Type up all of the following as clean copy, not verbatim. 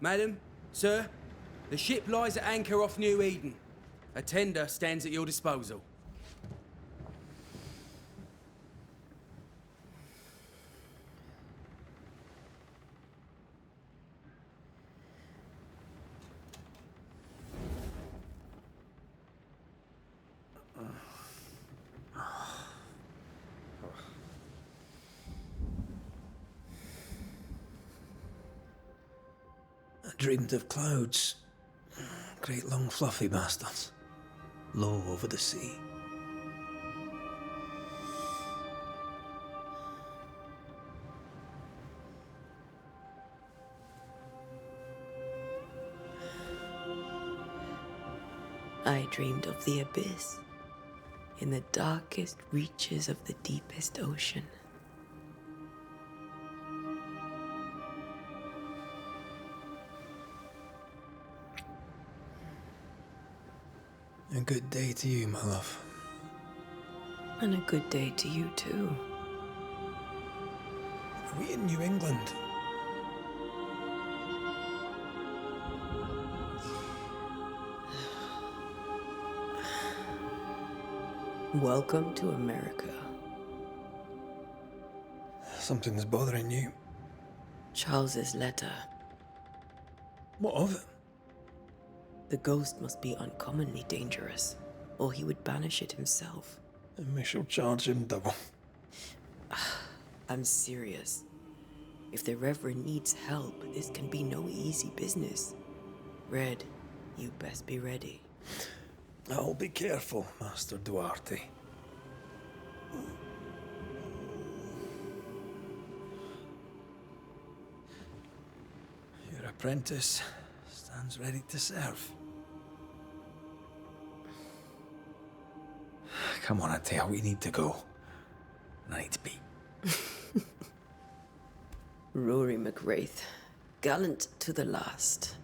Madam, sir, the ship lies at anchor off New Eden. A tender stands at your disposal. I dreamed of clouds. Great long fluffy bastards. Low over the sea. I dreamed of the abyss, in the darkest reaches of the deepest ocean. A good day to you, my love. And a good day to you too. Are we in New England? Welcome to America. Something's bothering you. Charles's letter. What of it? The ghost must be uncommonly dangerous, or he would banish it himself. And we shall charge him double. I'm serious. If the Reverend needs help, this can be no easy business. Red, you best be ready. I'll be careful, Master Duarte. Your apprentice stands ready to serve. Come on, Antea, we need to go. I need to pee. Rory McWraith, gallant to the last.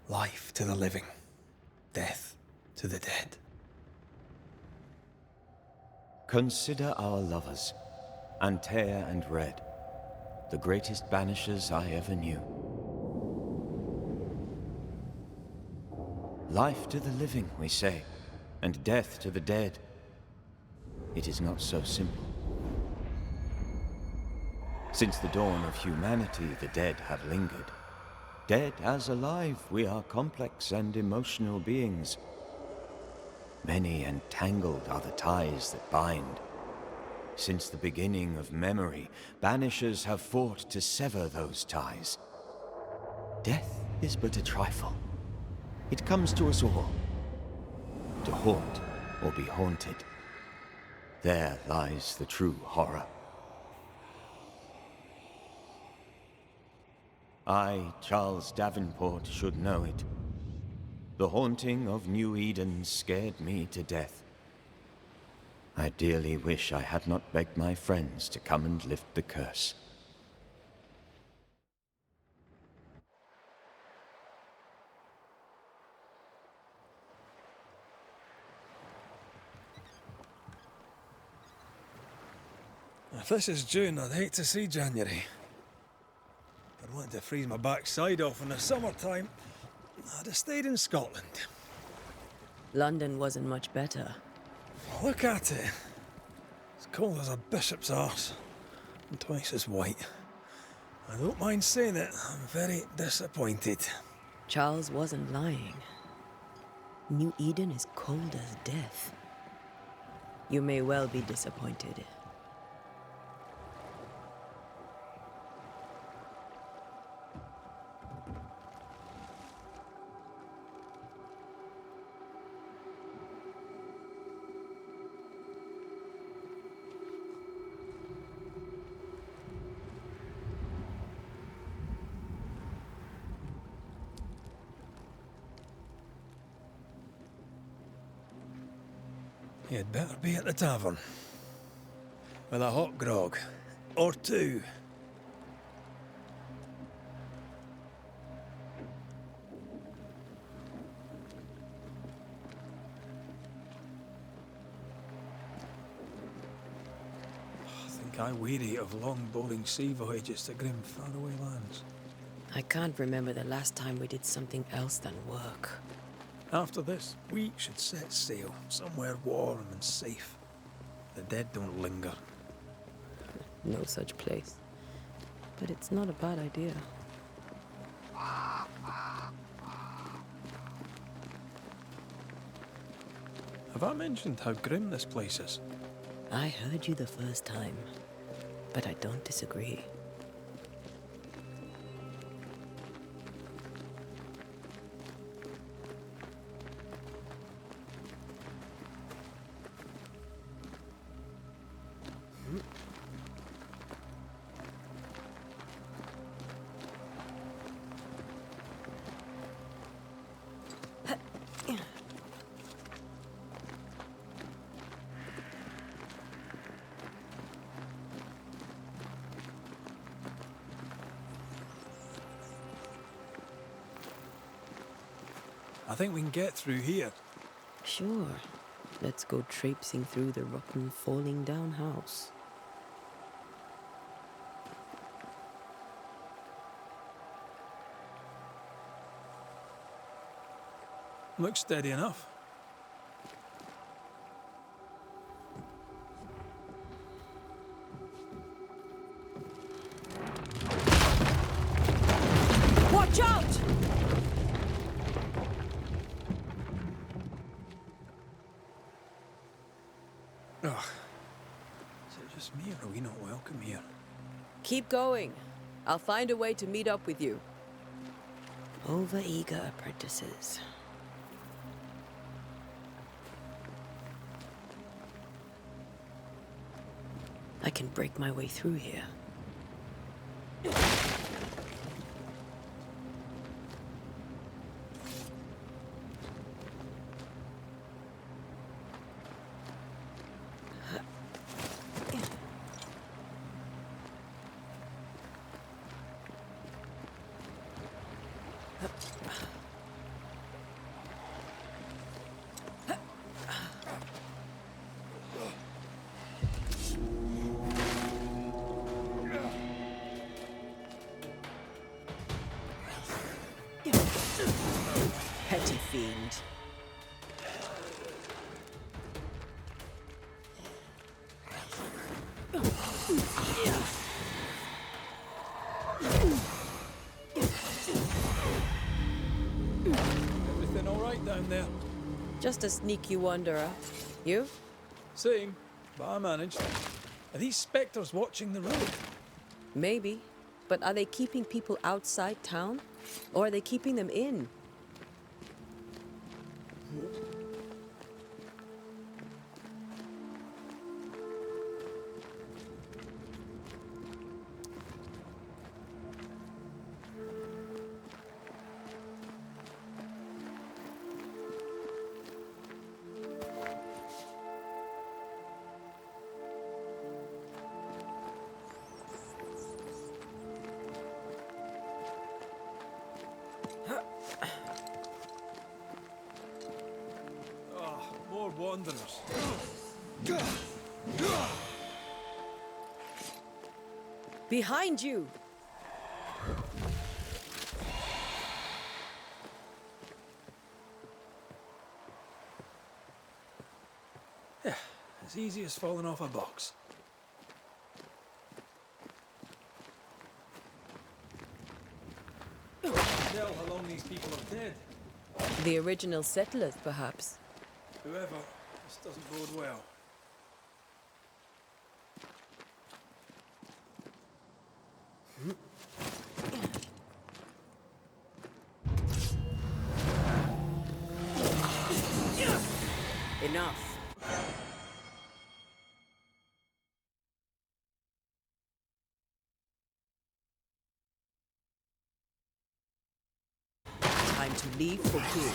Life to the living, death to the dead. Consider our lovers, Antea and Red, the greatest banishers I ever knew. Life to the living, we say, and death to the dead. It is not so simple. Since the dawn of humanity, the dead have lingered. Dead as alive, we are complex and emotional beings. Many and tangled are the ties that bind. Since the beginning of memory, banishers have fought to sever those ties. Death is but a trifle. It comes to us all. To haunt or be haunted. There lies the true horror. I, Charles Davenport, should know it. The haunting of New Eden scared me to death. I dearly wish I had not begged my friends to come and lift the curse. If this is June, I'd hate to see January. If I'd wanted to freeze my backside off in the summertime, I'd have stayed in Scotland. London wasn't much better. Look at it. As cold as a bishop's arse, and twice as white. I don't mind saying it, I'm very disappointed. Charles wasn't lying. New Eden is cold as death. You may well be disappointed. You'd better be at the tavern. With a hot grog. Or two. I think I weary of long, boring sea voyages to grim, faraway lands. I can't remember the last time we did something else than work. After this, we should set sail somewhere warm and safe. The dead don't linger. No such place. But it's not a bad idea. Have I mentioned how grim this place is? I heard you the first time, but I don't disagree. I think we can get through here. Sure. Let's go traipsing through the rotten, falling down house. Looks steady enough. Watch out! Ugh. Is it just me or are we not welcome here? Keep going. I'll find a way to meet up with you. Over-eager apprentices. I can break my way through here. Petty fiend. Everything all right down there? Just a sneaky wanderer. You? Same, but I managed. Are these spectres watching the road? Maybe. But are they keeping people outside town? Or are they keeping them in? More wanderers. Behind you! Yeah, as easy as falling off a box. Tell how long these people are dead. The original settlers, perhaps. Whoever, this doesn't bode well. Enough. Time to leave for good.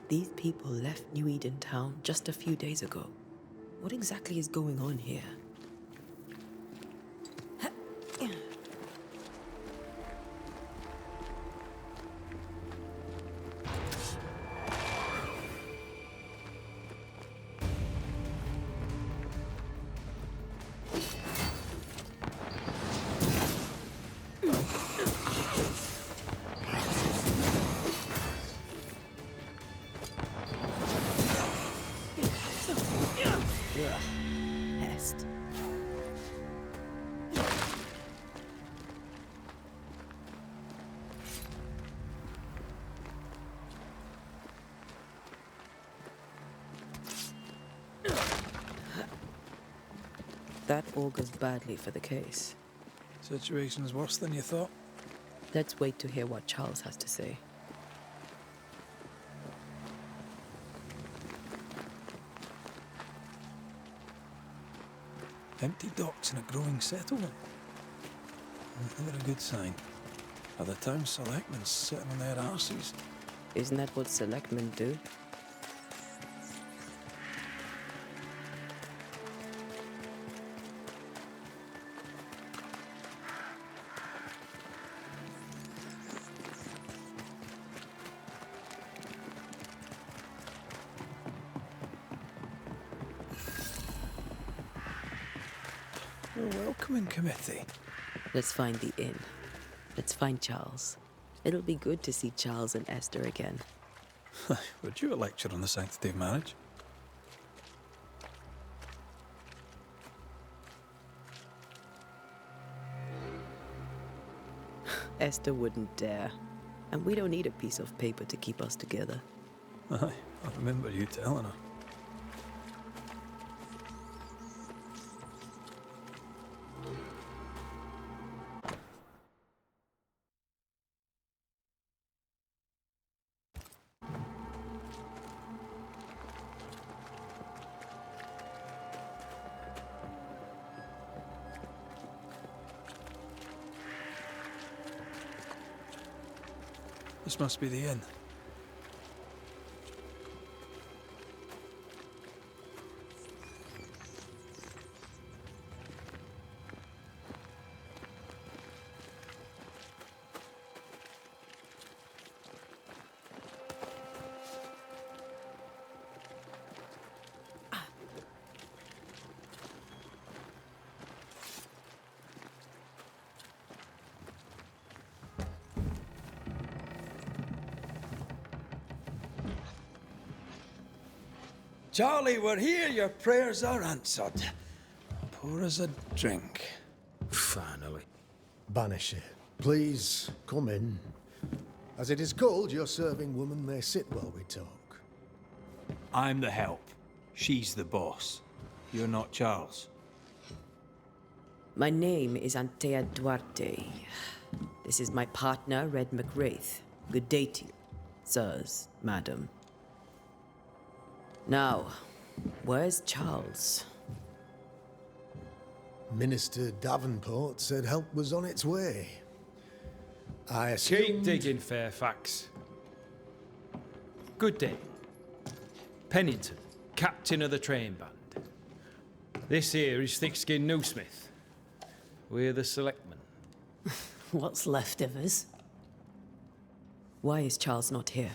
These people left New Eden town just a few days ago. What exactly is going on here? Pest. That augurs badly for the case. Situation's worse than you thought. Let's wait to hear what Charles has to say. Empty docks in a growing settlement. Never a good sign. Are the town selectmen sitting on their arses? Isn't that what selectmen do? A welcoming committee. Let's find the inn. Let's find Charles. It'll be good to see Charles and Esther again. Would you a lecture on the sanctity of marriage? Esther wouldn't dare. And we don't need a piece of paper to keep us together. Aye, I remember you telling her. This must be the inn. Charlie, we're here. Your prayers are answered. Pour us a drink. Finally. Banisher, please come in. As it is cold, your serving woman may sit while we talk. I'm the help. She's the boss. You're not Charles. My name is Antea Duarte. This is my partner, Red McRaith. Good day to you, sirs, madam. Now, where's Charles? Minister Davenport said help was on its way. I Keep assumed... digging, Fairfax. Good day. Pennington, captain of the train band. This here is thick-skinned Newsmith. We're the selectmen. What's left of us? Why is Charles not here?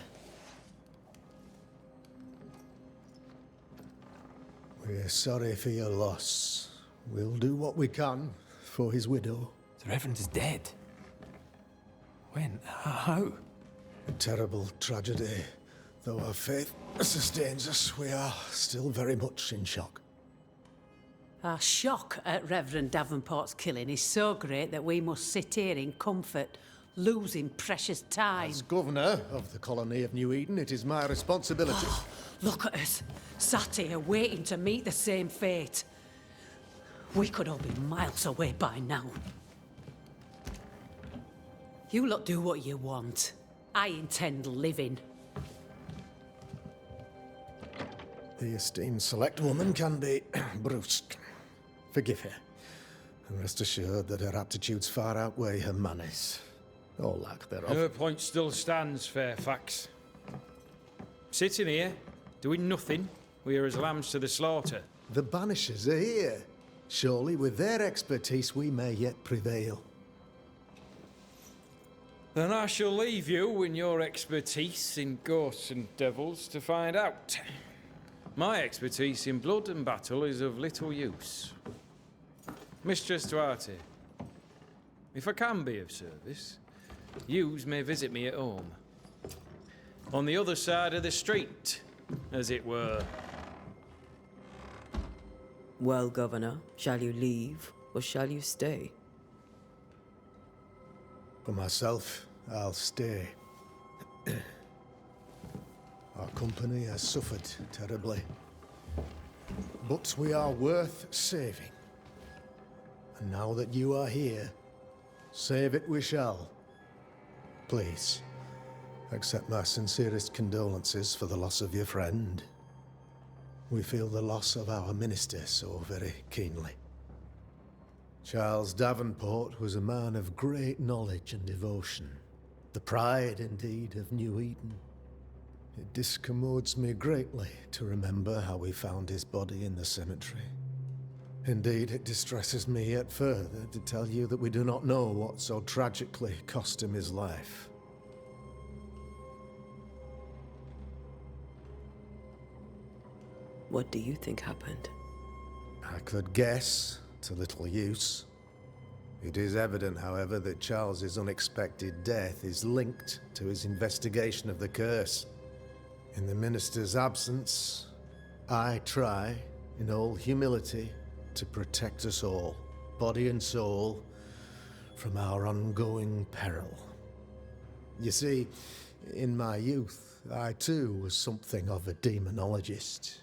We're sorry for your loss. We'll do what we can for his widow. The Reverend is dead. When? How? A terrible tragedy. Though our faith sustains us, we are still very much in shock. Our shock at Reverend Davenport's killing is so great that we must sit here in comfort, losing precious time. As governor of the colony of New Eden, it is my responsibility. Look at us, sat here waiting to meet the same fate. We could all be miles away by now. You lot do what you want. I intend living. The esteemed select woman can be brusque. Forgive her. And rest assured that her aptitudes far outweigh her manners. Or lack thereof. Her point still stands, Fairfax. Sitting here, doing nothing. We're as lambs to the slaughter. The Banishers are here. Surely with their expertise we may yet prevail. Then I shall leave you and your expertise in ghosts and devils to find out. My expertise in blood and battle is of little use. Mistress Duarte, if I can be of service, yous may visit me at home. On the other side of the street, as it were. Well, Governor, shall you leave or shall you stay? For myself, I'll stay. Our company has suffered terribly. But we are worth saving. And now that you are here, save it we shall. Please, accept my sincerest condolences for the loss of your friend. We feel the loss of our minister so very keenly. Charles Davenport was a man of great knowledge and devotion. The pride, indeed, of New Eden. It discommodes me greatly to remember how we found his body in the cemetery. Indeed, it distresses me yet further to tell you that we do not know what so tragically cost him his life. What do you think happened? I could guess, to little use. It is evident, however, that Charles's unexpected death is linked to his investigation of the curse. In the minister's absence, I try, in all humility, to protect us all, body and soul, from our ongoing peril. You see, in my youth, I too was something of a demonologist.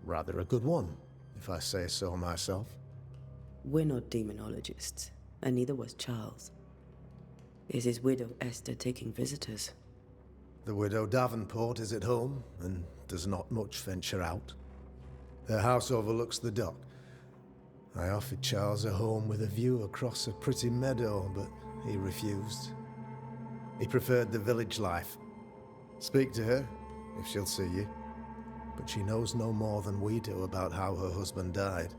Rather a good one, if I say so myself. We're not demonologists, and neither was Charles. Is his widow Esther taking visitors? The widow Davenport is at home, and does not much venture out. Her house overlooks the dock. I offered Charles a home with a view across a pretty meadow, but he refused. He preferred the village life. Speak to her, if she'll see you. But she knows no more than we do about how her husband died.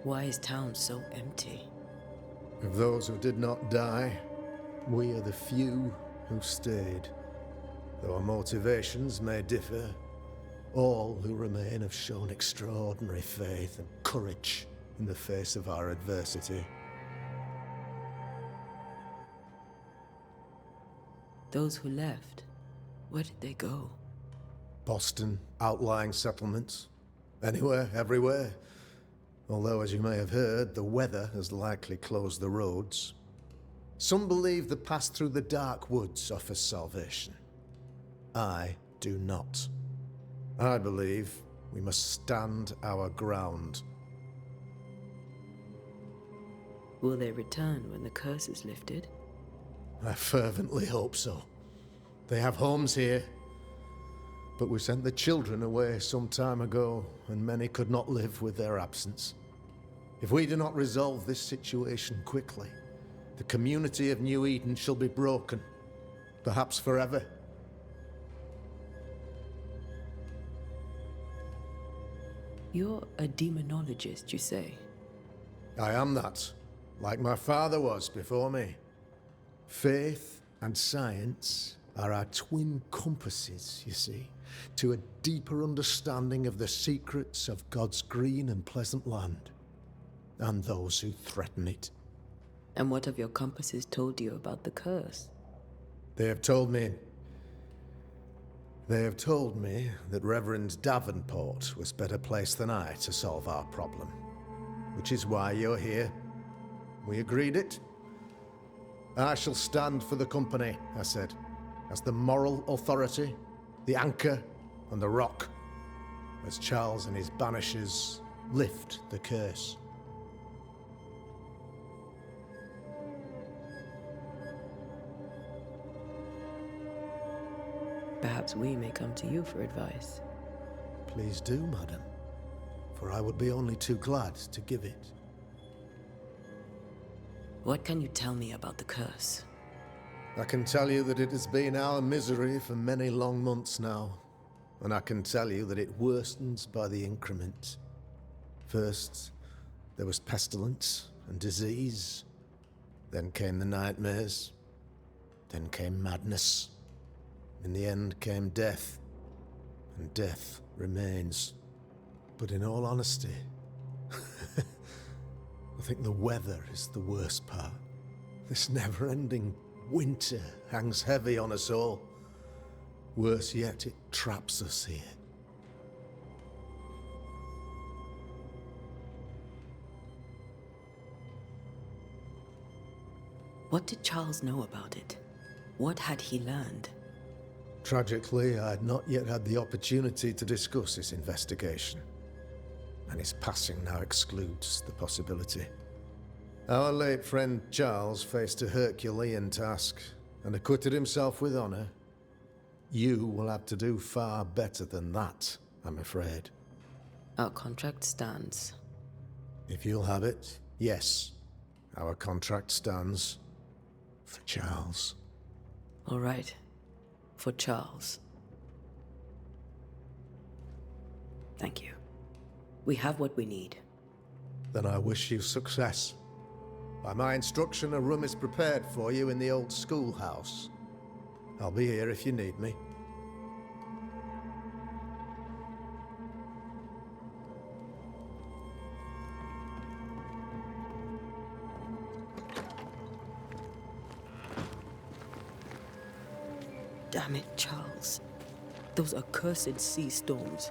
Why is town so empty? Of those who did not die, we are the few who stayed. Though our motivations may differ, all who remain have shown extraordinary faith and courage in the face of our adversity. Those who left, where did they go? Boston, outlying settlements. Anywhere, everywhere. Although, as you may have heard, the weather has likely closed the roads. Some believe the path through the dark woods offers salvation. I do not. I believe we must stand our ground. Will they return when the curse is lifted? I fervently hope so. They have homes here. But we sent the children away some time ago, and many could not live with their absence. If we do not resolve this situation quickly, the community of New Eden shall be broken, perhaps forever. You're a demonologist, you say? I am that, like my father was before me. Faith and science are our twin compasses, you see, to a deeper understanding of the secrets of God's green and pleasant land, and those who threaten it. And what have your compasses told you about the curse? They have told me that Reverend Davenport was better placed than I to solve our problem, which is why you're here. We agreed it. I shall stand for the company, I said, as the moral authority, the anchor, and the rock, as Charles and his Banishers lift the curse. Perhaps we may come to you for advice. Please do, madam, for I would be only too glad to give it. What can you tell me about the curse? I can tell you that it has been our misery for many long months now. And I can tell you that it worstens by the increment. First, there was pestilence and disease. Then came the nightmares. Then came madness. In the end came death. And death remains. But in all honesty, I think the weather is the worst part. This never-ending winter hangs heavy on us all. Worse yet, it traps us here. What did Charles know about it? What had he learned? Tragically, I had not yet had the opportunity to discuss his investigation. And his passing now excludes the possibility. Our late friend Charles faced a Herculean task and acquitted himself with honor. You will have to do far better than that, I'm afraid. Our contract stands. If you'll have it, yes. Our contract stands for Charles. All right. For Charles. Thank you. We have what we need. Then I wish you success. By my instruction, a room is prepared for you in the old schoolhouse. I'll be here if you need me. Damn it, Charles. Those accursed sea storms.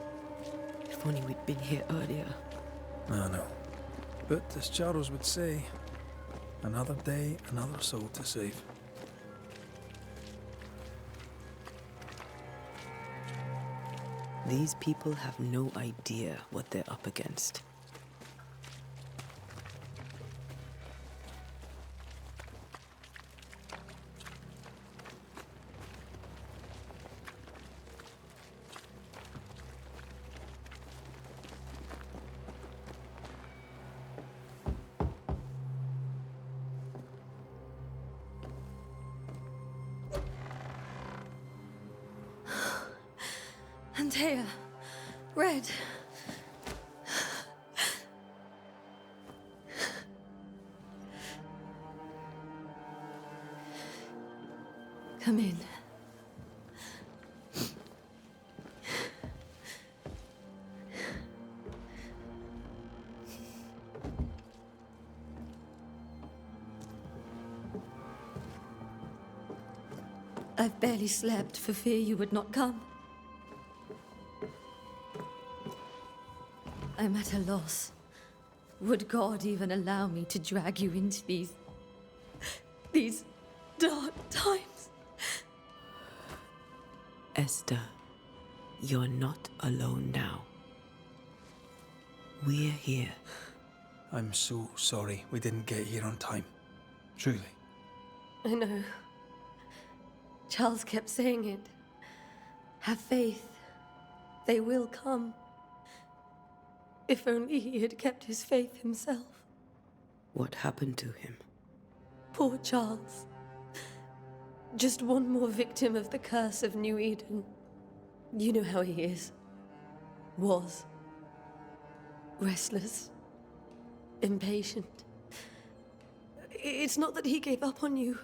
If only we'd been here earlier. I know. But as Charles would say, another day, another soul to save. These people have no idea what they're up against. Antea, Red. Come in. I've barely slept for fear you would not come. I'm at a loss. Would God even allow me to drag you into these dark times? Esther, you're not alone now. We're here. I'm so sorry we didn't get here on time. Truly. I know. Charles kept saying it. Have faith. They will come. If only he had kept his faith himself. What happened to him? Poor Charles. Just one more victim of the curse of New Eden. You know how he is. Was. Restless. Impatient. It's not that he gave up on you,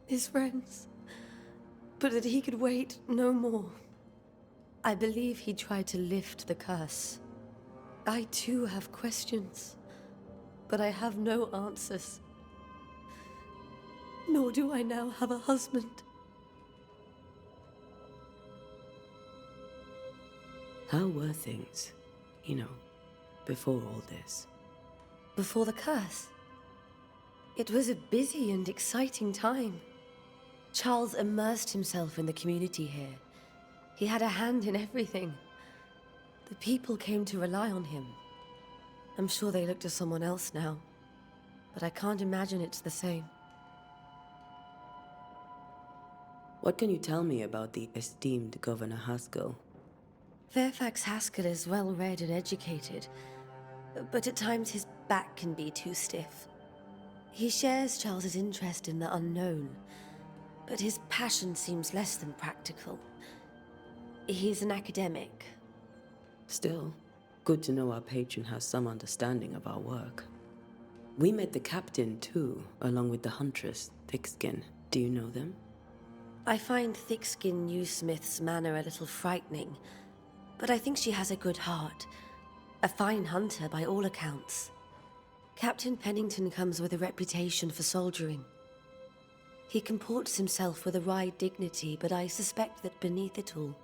his friends, but that he could wait no more. I believe he tried to lift the curse. I too have questions, but I have no answers. Nor do I now have a husband. How were things, before all this? Before the curse? It was a busy and exciting time. Charles immersed himself in the community here. He had a hand in everything. The people came to rely on him. I'm sure they look to someone else now, but I can't imagine it's the same. What can you tell me about the esteemed Governor Haskell? Fairfax Haskell is well-read and educated, but at times his back can be too stiff. He shares Charles's interest in the unknown, but his passion seems less than practical. He's an academic. Still, good to know our patron has some understanding of our work. We met the captain, too, along with the huntress, Thickskin. Do you know them? I find Thickskin Newsmith's manner a little frightening, but I think she has a good heart. A fine hunter by all accounts. Captain Pennington comes with a reputation for soldiering. He comports himself with a wry dignity, but I suspect that beneath it all,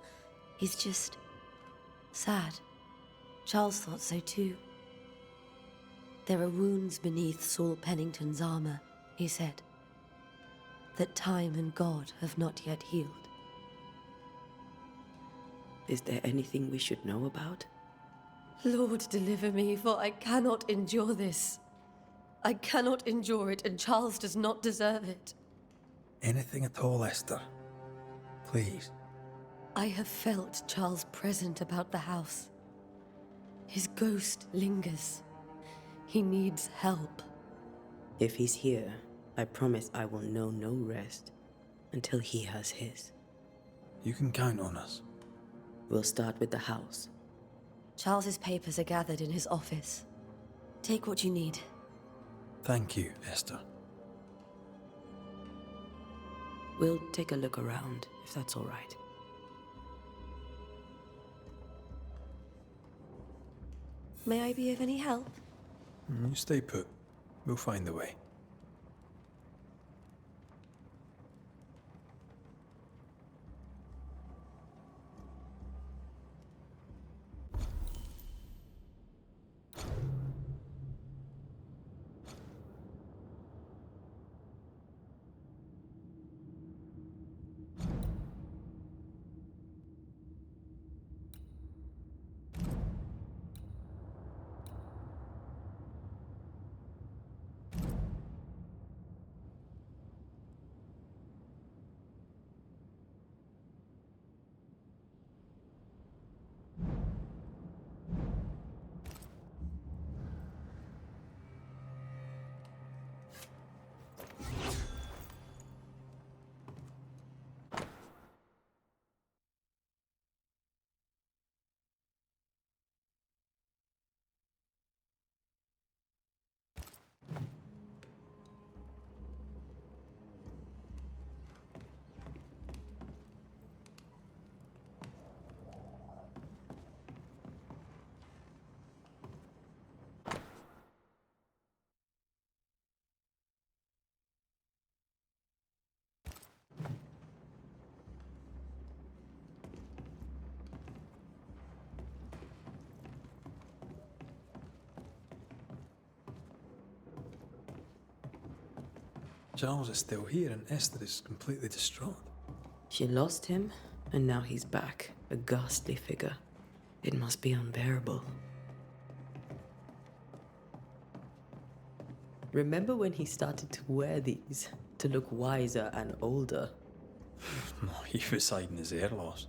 he's just sad. Charles thought so too. There are wounds beneath Saul Pennington's armor, he said, that time and God have not yet healed. Is there anything we should know about? Lord, deliver me, for I cannot endure this. I cannot endure it, and Charles does not deserve it. Anything at all, Esther. Please. I have felt Charles present about the house. His ghost lingers. He needs help. If he's here, I promise I will know no rest until he has his. You can count on us. We'll start with the house. Charles's papers are gathered in his office. Take what you need. Thank you, Esther. We'll take a look around, if that's all right. May I be of any help? You stay put. We'll find a way. Charles is still here and Esther is completely distraught. She lost him, and now he's back, a ghastly figure. It must be unbearable. Remember when he started to wear these to look wiser and older? No, he was hiding his hair loss.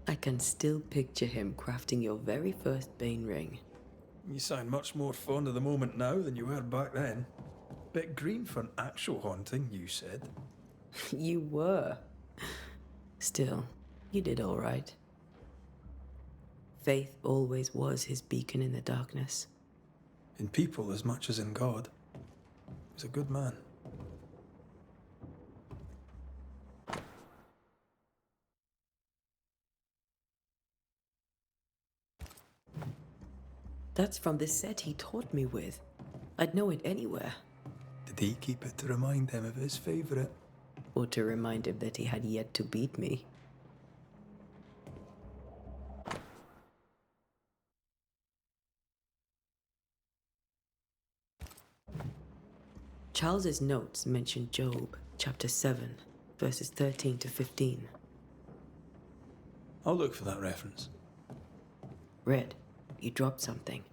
I can still picture him crafting your very first Bane ring. You sound much more fond of the moment now than you were back then. Bit green for an actual haunting, you said. You were. Still, you did all right. Faith always was his beacon in the darkness. in people as much as in God. He's a good man. That's from the set he taught me with. I'd know it anywhere. Did he keep it to remind him of his favourite? Or to remind him that he had yet to beat me. Charles's notes mention Job, chapter 7, verses 13 to 15. I'll look for that reference. Red, you dropped something.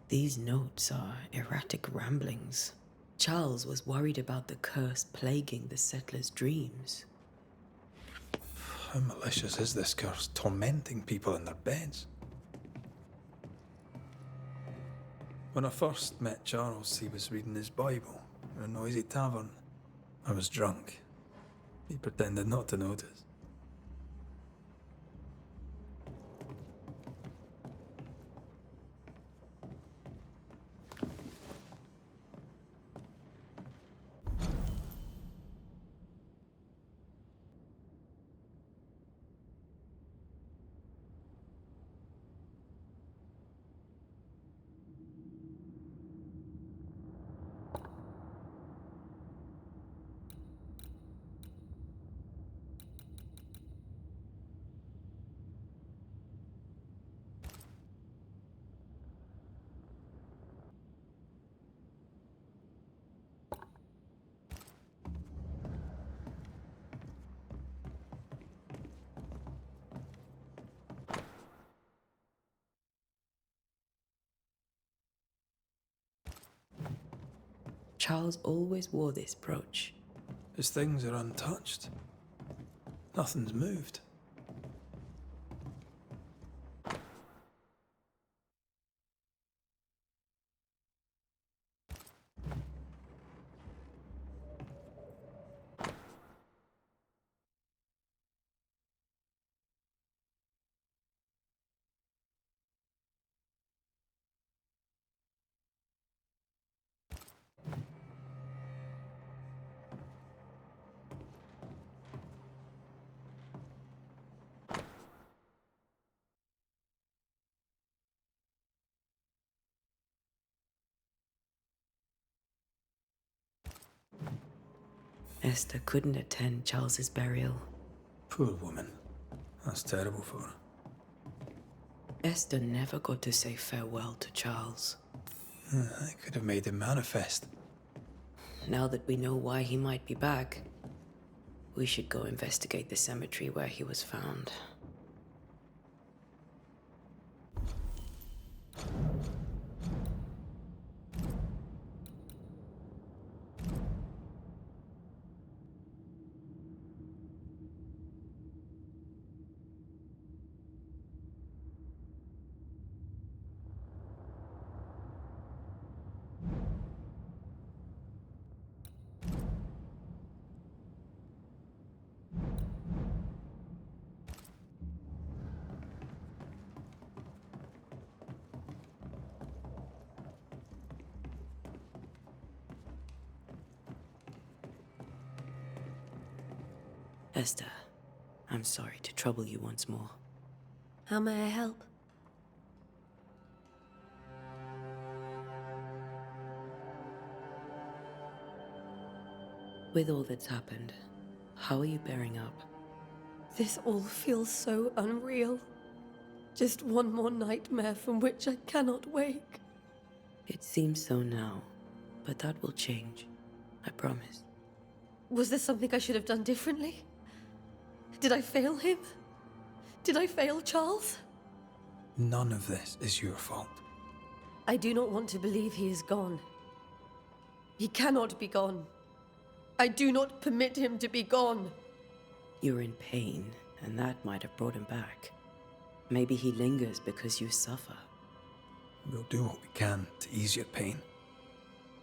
These notes are erratic ramblings. Charles was worried about the curse plaguing the settlers' dreams. How malicious is this curse, tormenting people in their beds? When I first met Charles, he was reading his Bible in a noisy tavern. I was drunk. He pretended not to notice. Charles always wore this brooch. His things are untouched. Nothing's moved. Esther couldn't attend Charles's burial. Poor woman. That's terrible for her. Esther never got to say farewell to Charles. I could have made him manifest. Now that we know why he might be back, we should go investigate the cemetery where he was found. Esther, I'm sorry to trouble you once more. How may I help? With all that's happened, how are you bearing up? This all feels so unreal. Just one more nightmare from which I cannot wake. It seems so now, but that will change. I promise. Was there something I should have done differently? Did I fail him? Did I fail Charles? None of this is your fault. I do not want to believe he is gone. He cannot be gone. I do not permit him to be gone. You're in pain, and that might have brought him back. Maybe he lingers because you suffer. We'll do what we can to ease your pain.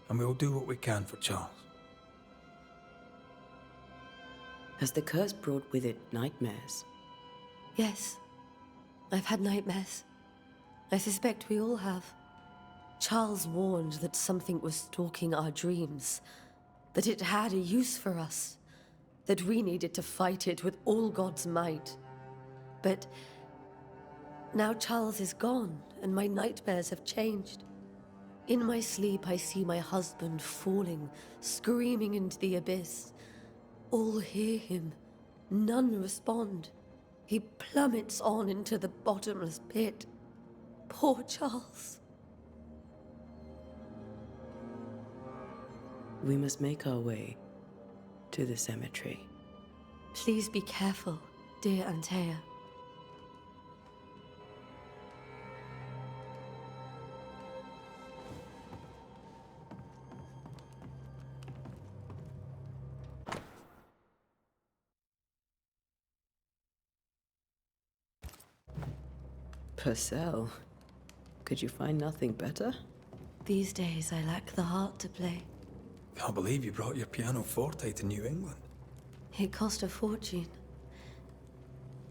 And we'll do what we can for Charles. Has the curse brought with it nightmares? Yes. I've had nightmares. I suspect we all have. Charles warned that something was stalking our dreams, that it had a use for us, that we needed to fight it with all God's might. But now Charles is gone, and my nightmares have changed. In my sleep, I see my husband falling, screaming into the abyss. All hear him. None respond. He plummets on into the bottomless pit. Poor Charles. We must make our way to the cemetery. Please be careful, dear Antea. Purcell, could you find nothing better? These days, I lack the heart to play. Can't believe you brought your pianoforte to New England. It cost a fortune.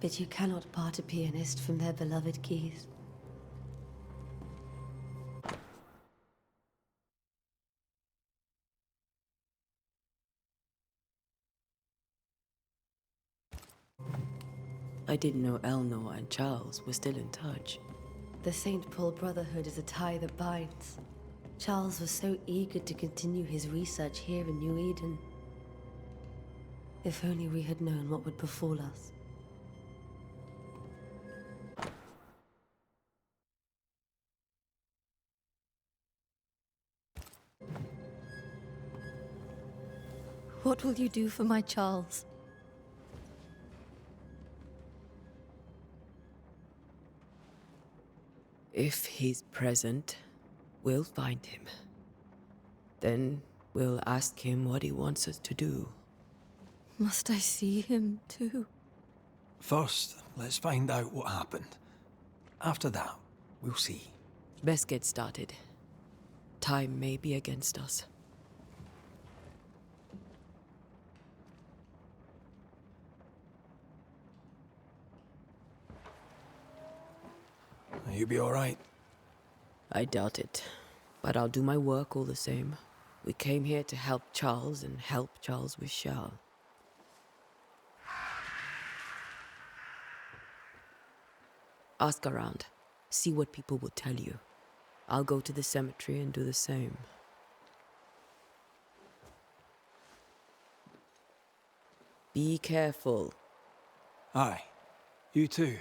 But you cannot part a pianist from their beloved keys. I didn't know Eleanor and Charles were still in touch. The St. Paul Brotherhood is a tie that binds. Charles was so eager to continue his research here in New Eden. If only we had known what would befall us. What will you do for my Charles? If he's present, we'll find him. Then we'll ask him what he wants us to do. Must I see him too? First, let's find out what happened. After that, we'll see. Best get started. Time may be against us. You be all right? I doubt it, but I'll do my work all the same. We came here to help Charles, and help Charles we shall. Ask around. See what people will tell you. I'll go to the cemetery and do the same. Be careful. Aye. You too.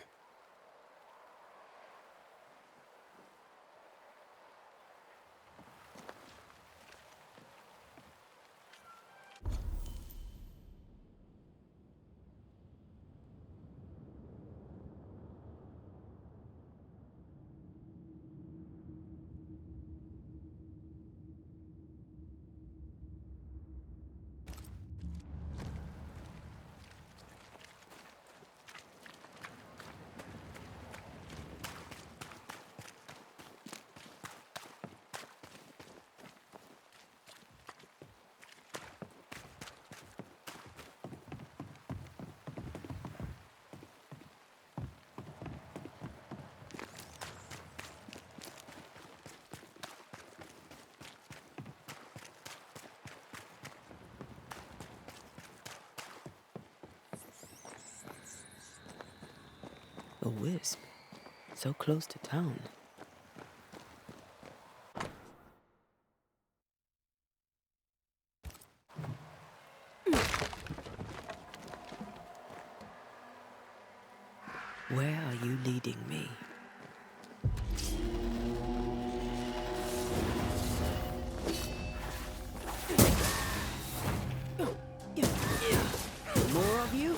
A wisp. So close to town. Where are you leading me? More of you?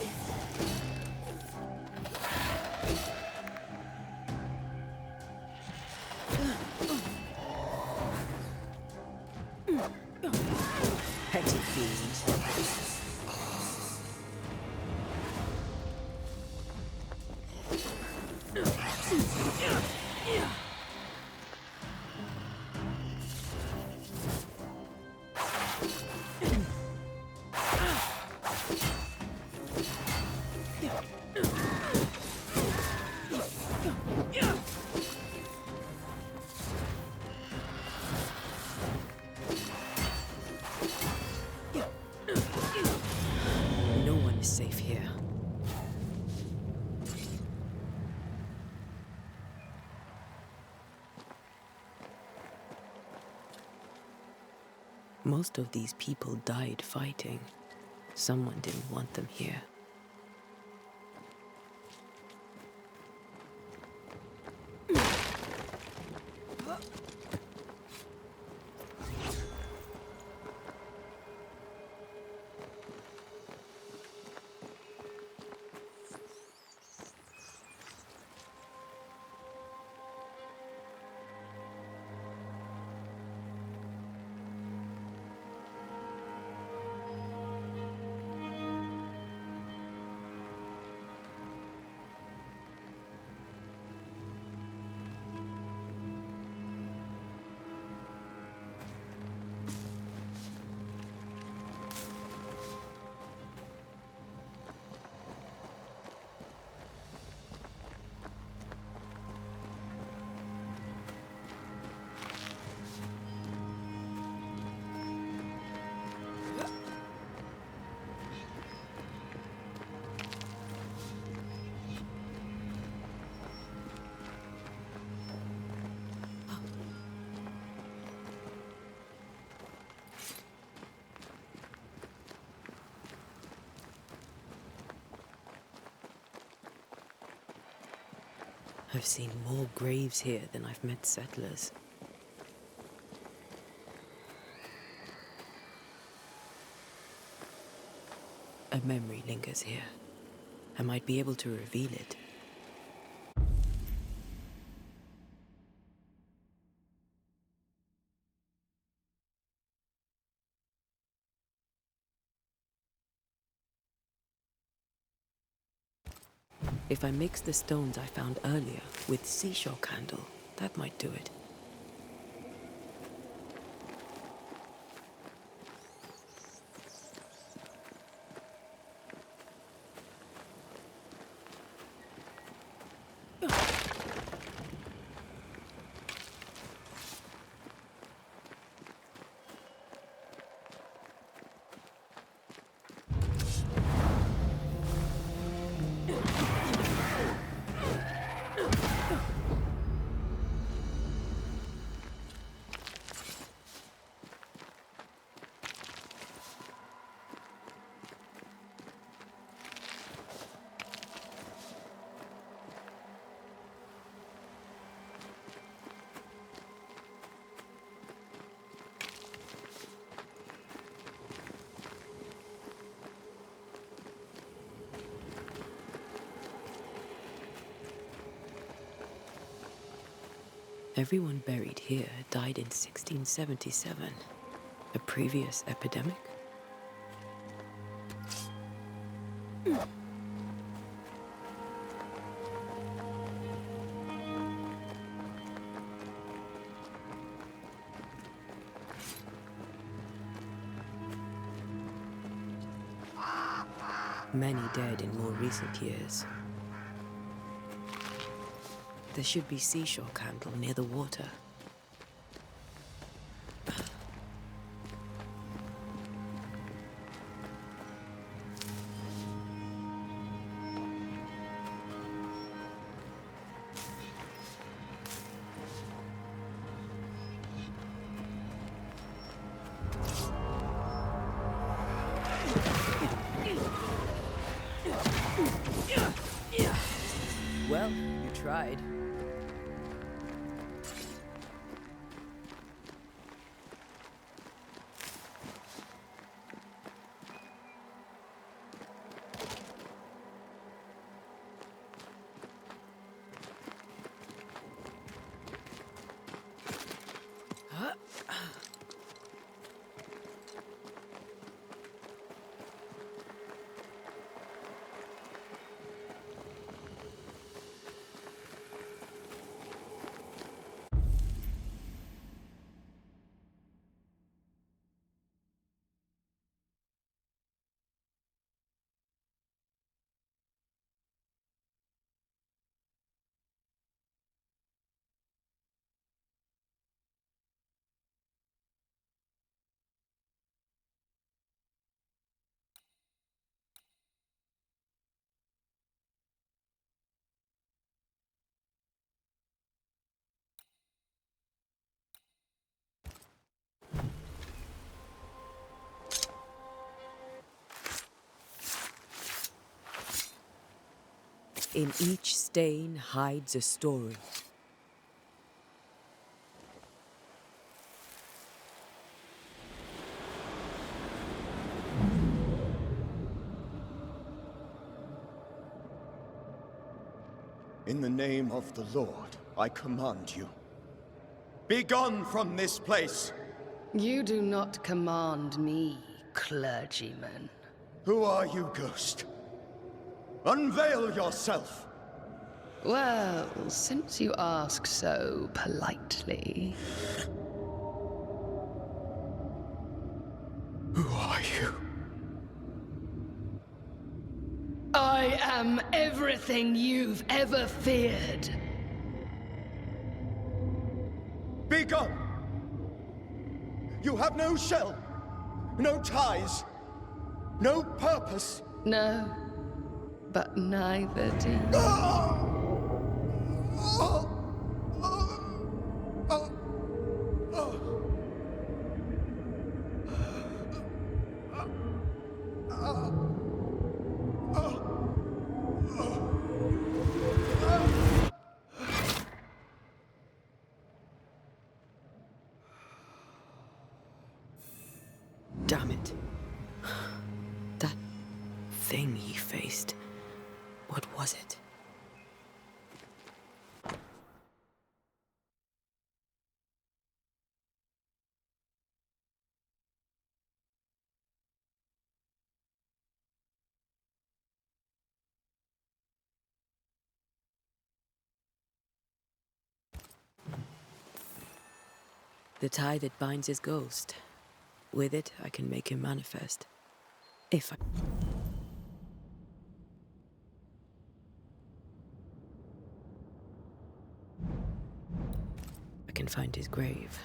Petty fiends. Most of these people died fighting. Someone didn't want them here. I've seen more graves here than I've met settlers. A memory lingers here. I might be able to reveal it. If I mix the stones I found earlier with seashore candle, that might do it. Everyone buried here died in 1677. A previous epidemic? Many dead in more recent years. There should be seashore candle near the water. Well, you tried. In each stain hides a story. In the name of the Lord, I command you. Be gone from this place! You do not command me, clergyman. Who are you, ghost? Unveil yourself! Well, since you ask so politely... Who are you? I am everything you've ever feared. Be gone! You have no shell, no ties, no purpose. No, but neither do you. Damn it. That thing he faced. What was it? The tie that binds his ghost. With it, I can make him manifest. If I can find his grave.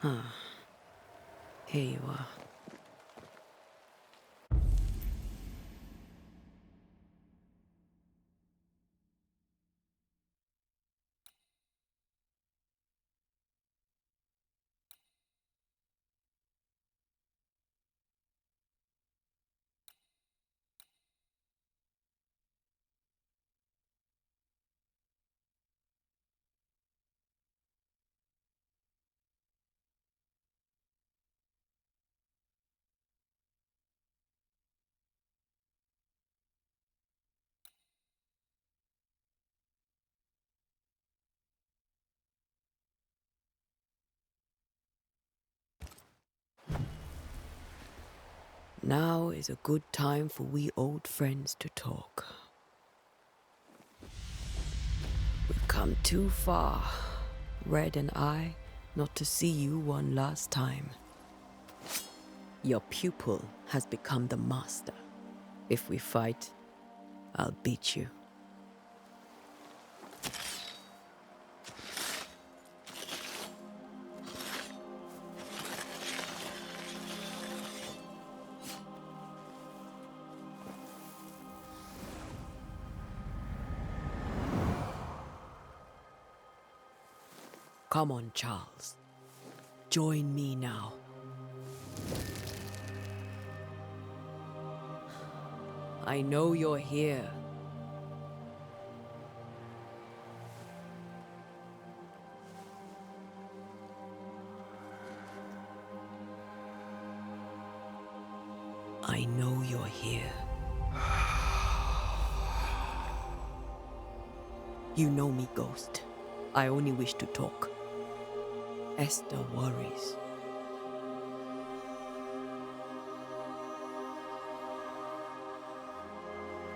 Ah, here you are. Now is a good time for we old friends to talk. We've come too far, Red and I, not to see you one last time. Your pupil has become the master. If we fight, I'll beat you. Come on, Charles. Join me now. I know you're here. I know you're here. You know me, Ghost. I only wish to talk. Esther worries.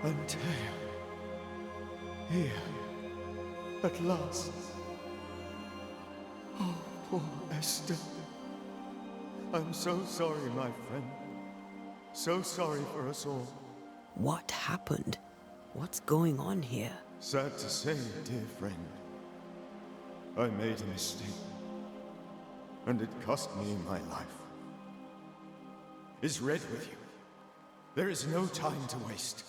Antea. Here. At last. Oh, poor Esther. I'm so sorry, my friend. So sorry for us all. What happened? What's going on here? Sad to say, dear friend. I made a mistake. and it cost me my life. Is Red with you? There is no time to waste.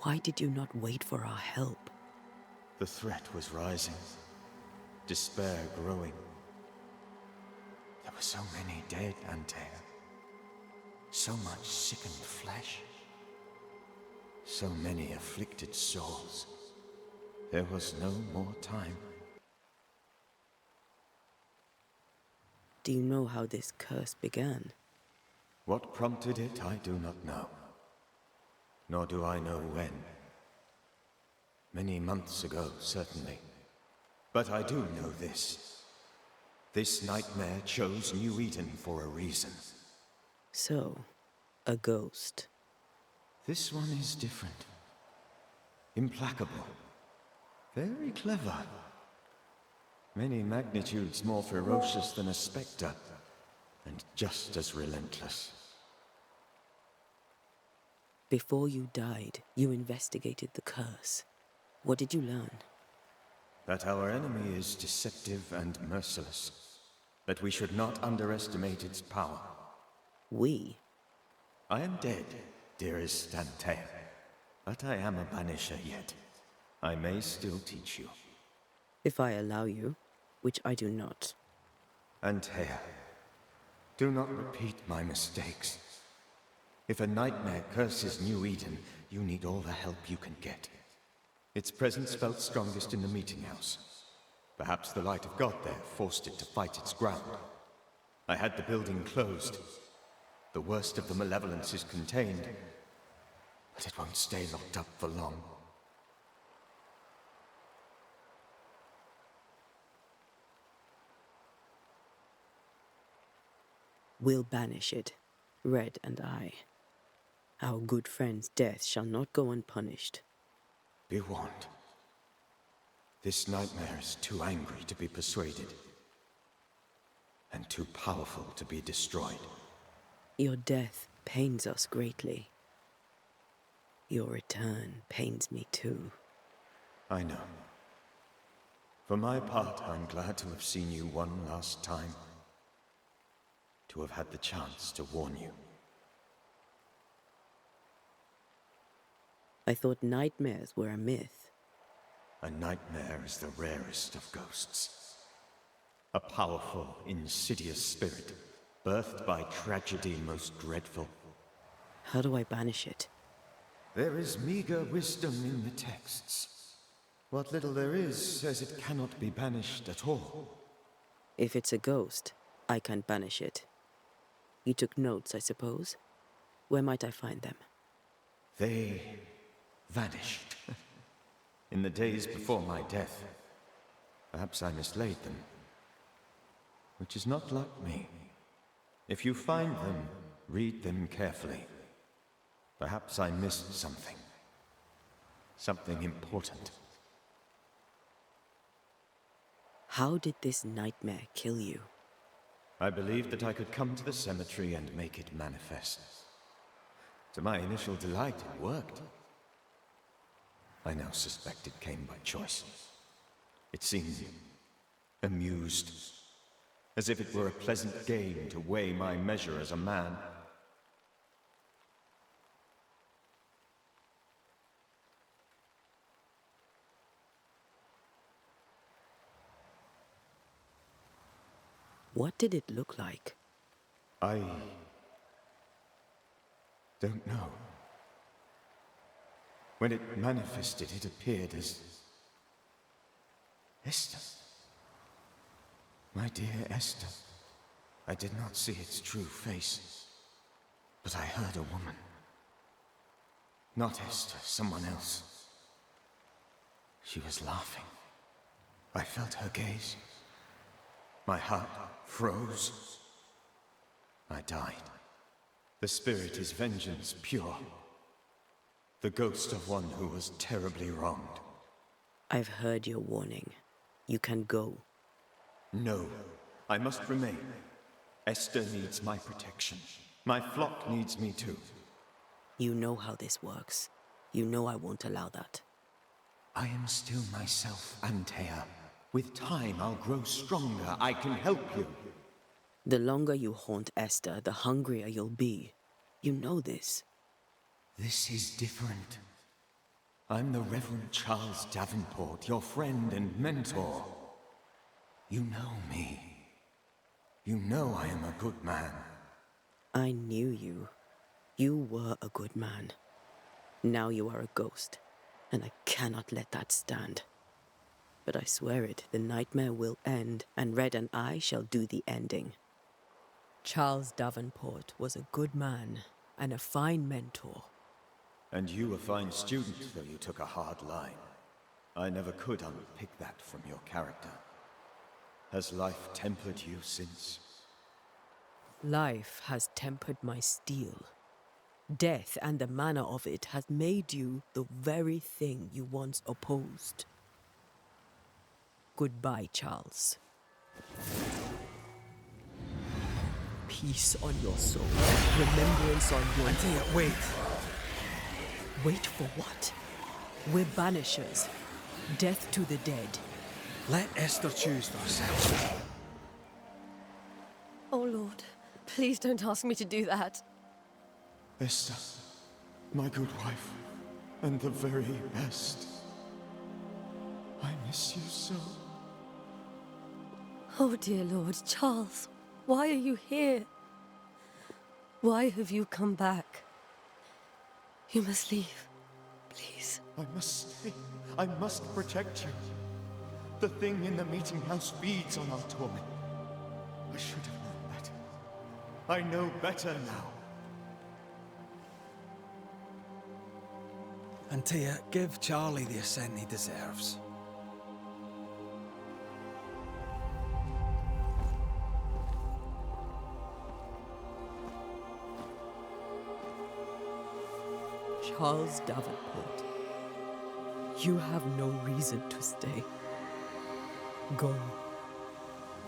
Why did you not wait for our help? The threat was rising, despair growing. There were so many dead, Antea. So much sickened flesh. So many afflicted souls. There was no more time. Do you know how this curse began? What prompted it, I do not know. Nor do I know when. Many months ago, certainly. But I do know this. This nightmare chose New Eden for a reason. So, a ghost. This one is different. Implacable. Very clever. Many magnitudes more ferocious than a spectre, and just as relentless. Before you died, you investigated the curse. What did you learn? That our enemy is deceptive and merciless. That we should not underestimate its power. We? I am dead, dearest Antea. But I am a banisher yet. I may still teach you. If I allow you, which I do not. Antea, do not repeat my mistakes. If a nightmare curses New Eden, you need all the help you can get. Its presence felt strongest in the meeting house. Perhaps the light of God there forced it to fight its ground. I had the building closed. The worst of the malevolence is contained, but it won't stay locked up for long. We'll banish it, Red and I. Our good friend's death shall not go unpunished. Be warned. This nightmare is too angry to be persuaded, and too powerful to be destroyed. Your death pains us greatly. Your return pains me too. I know. For my part, I'm glad to have seen you one last time. To have had the chance to warn you. I thought nightmares were a myth. A nightmare is the rarest of ghosts. A powerful, insidious spirit, birthed by tragedy most dreadful. How do I banish it? There is meager wisdom in the texts. What little there is says it cannot be banished at all. If it's a ghost, I can't banish it. You took notes, I suppose? Where might I find them? They vanished. In the days before my death. Perhaps I mislaid them. Which is not like me. If you find them, read them carefully. Perhaps I missed something. Something important. How did this nightmare kill you? I believed that I could come to the cemetery and make it manifest. To my initial delight, it worked. I now suspect it came by choice. It seemed amused, as if it were a pleasant game to weigh my measure as a man. What did it look like? I don't know. When it manifested, it appeared as Esther. My dear Esther. I did not see its true face, but I heard a woman. Not Esther, someone else. She was laughing. I felt her gaze. My heart froze. I died. The spirit is vengeance pure. The ghost of one who was terribly wronged. I've heard your warning. You can go. No, I must remain. Esther needs my protection. My flock needs me too. You know how this works. You know I won't allow that. I am still myself, Antea. With time, I'll grow stronger. I can help you. The longer you haunt Esther, the hungrier you'll be. You know this. This is different. I'm the Reverend Charles Davenport, your friend and mentor. You know me. You know I am a good man. I knew you. You were a good man. Now you are a ghost, and I cannot let that stand. But I swear it, the nightmare will end, and Red and I shall do the ending. Charles Davenport was a good man and a fine mentor. And you a fine student, though you took a hard line. I never could unpick that from your character. Has life tempered you since? Life has tempered my steel. Death and the manner of it has made you the very thing you once opposed. Goodbye, Charles. Peace on your soul. Remembrance on your... Antea, wait. Wait for what? We're banishers. Death to the dead. Let Esther choose for herself. Oh, Lord. Please don't ask me to do that. Esther, my good wife, and the very best. I miss you so. Oh, dear Lord. Charles, why are you here? Why have you come back? You must leave. Please. I must stay. I must protect you. The thing in the meeting house feeds on our torment. I should have known better. I know better now. Antea, give Charlie the ascent he deserves. Charles Davenport, you have no reason to stay. Go.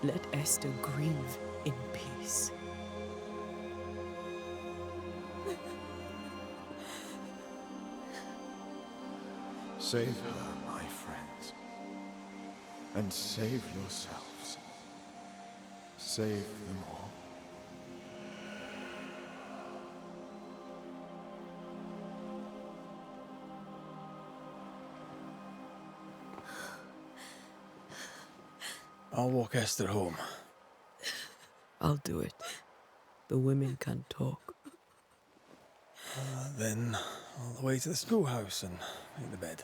Let Esther grieve in peace. Save her, my friends. And save yourselves. Save them all. I'll walk Esther home. I'll do it. The women can talk. Then all the way to the schoolhouse and make the bed.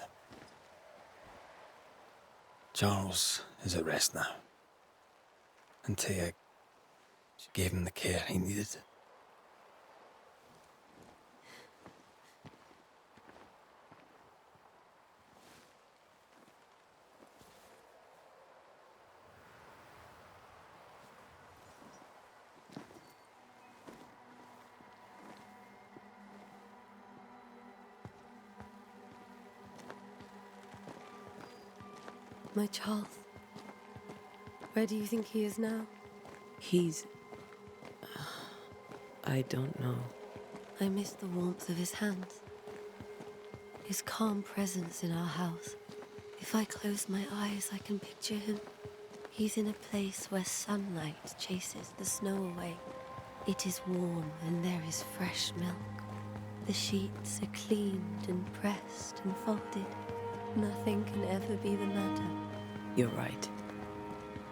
Charles is at rest now. Antea, she gave him the care he needed. My Charles. Where do you think he is now? He's... I don't know. I miss the warmth of his hands. His calm presence in our house. If I close my eyes, I can picture him. He's in a place where sunlight chases the snow away. It is warm and there is fresh milk. The sheets are cleaned and pressed and folded. Nothing can ever be the matter. You're right.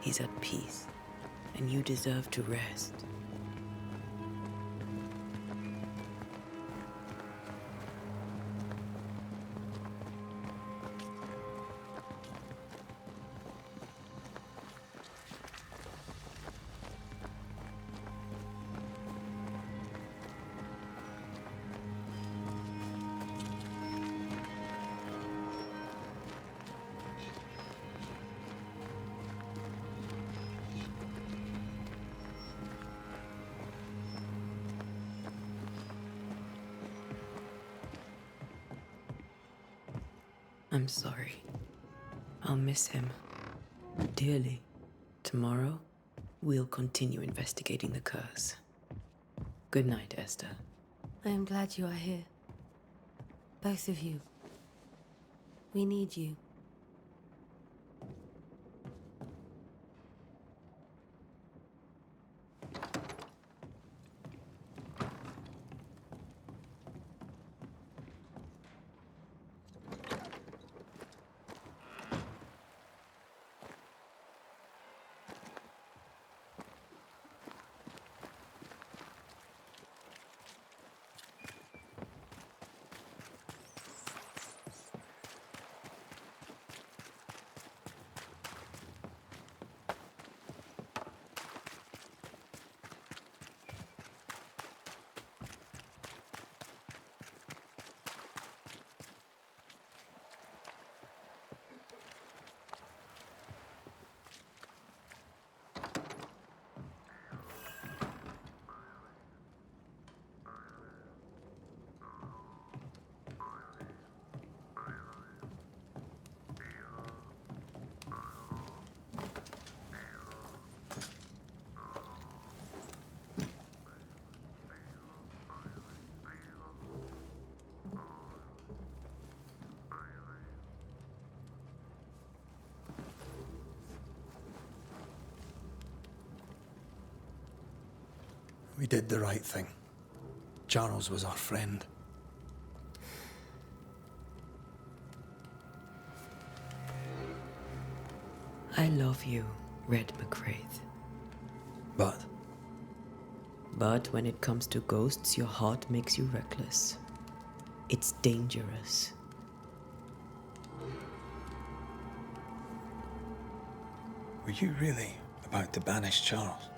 He's at peace, and you deserve to rest. I'm sorry. I'll miss him dearly. Tomorrow, we'll continue investigating the curse. Good night, Esther. I am glad you are here. Both of you. We need you. We did the right thing. Charles was our friend. I love you, Red McWraith. But But when it comes to ghosts, your heart makes you reckless. It's dangerous. were you really about to banish Charles?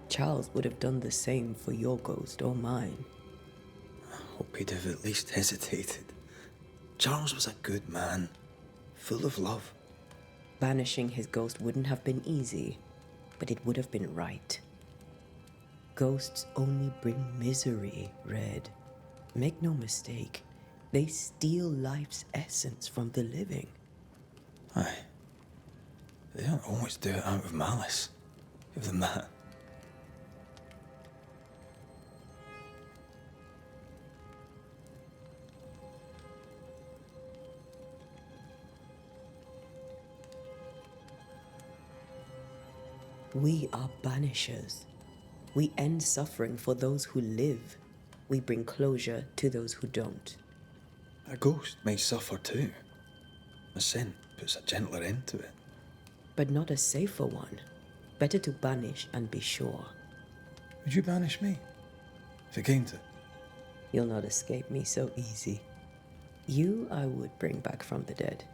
Charles would have done the same for your ghost or mine. I hope he'd have at least hesitated. Charles was a good man, full of love. Banishing his ghost wouldn't have been easy, but it would have been right. Ghosts only bring misery, Red. Make no mistake, they steal life's essence from the living. Aye. They don't always do it out of malice. Give them that. We are banishers. We end suffering for those who live. We bring closure to those who don't. A ghost may suffer too. A sin puts a gentler end to it. But not a safer one. Better to banish and be sure. Would you banish me? If it came to it? You'll not escape me so easy. You I would bring back from the dead.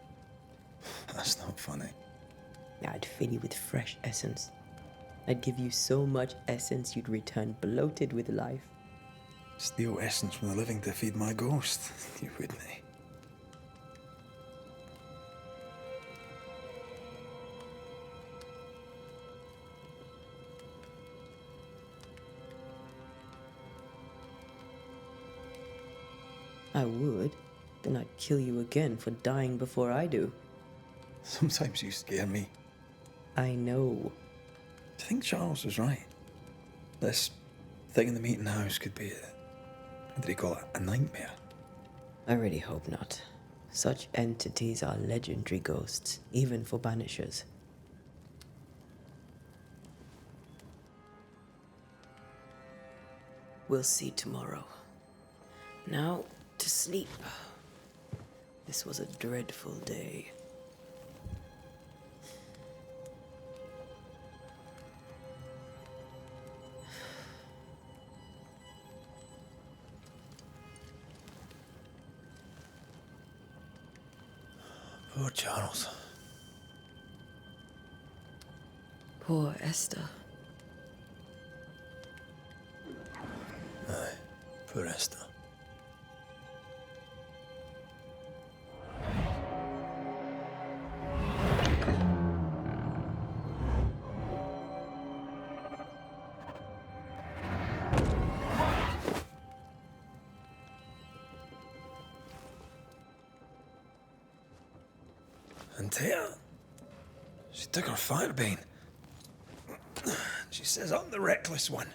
That's not funny. I'd fill you with fresh essence. I'd give you so much essence you'd return bloated with life. Steal essence from the living to feed my ghost. You wouldn't, eh? I would. Then I'd kill you again for dying before I do. Sometimes you scare me. I know. Do you think Charles was right? This thing in the meeting house could be what did he call it? A nightmare? I really hope not. Such entities are legendary ghosts, even for banishers. We'll see tomorrow. Now, to sleep. This was a dreadful day. Poor Charles. Poor Esther. Aye, poor Esther. Antea, she took her firebane. She says I'm the reckless one.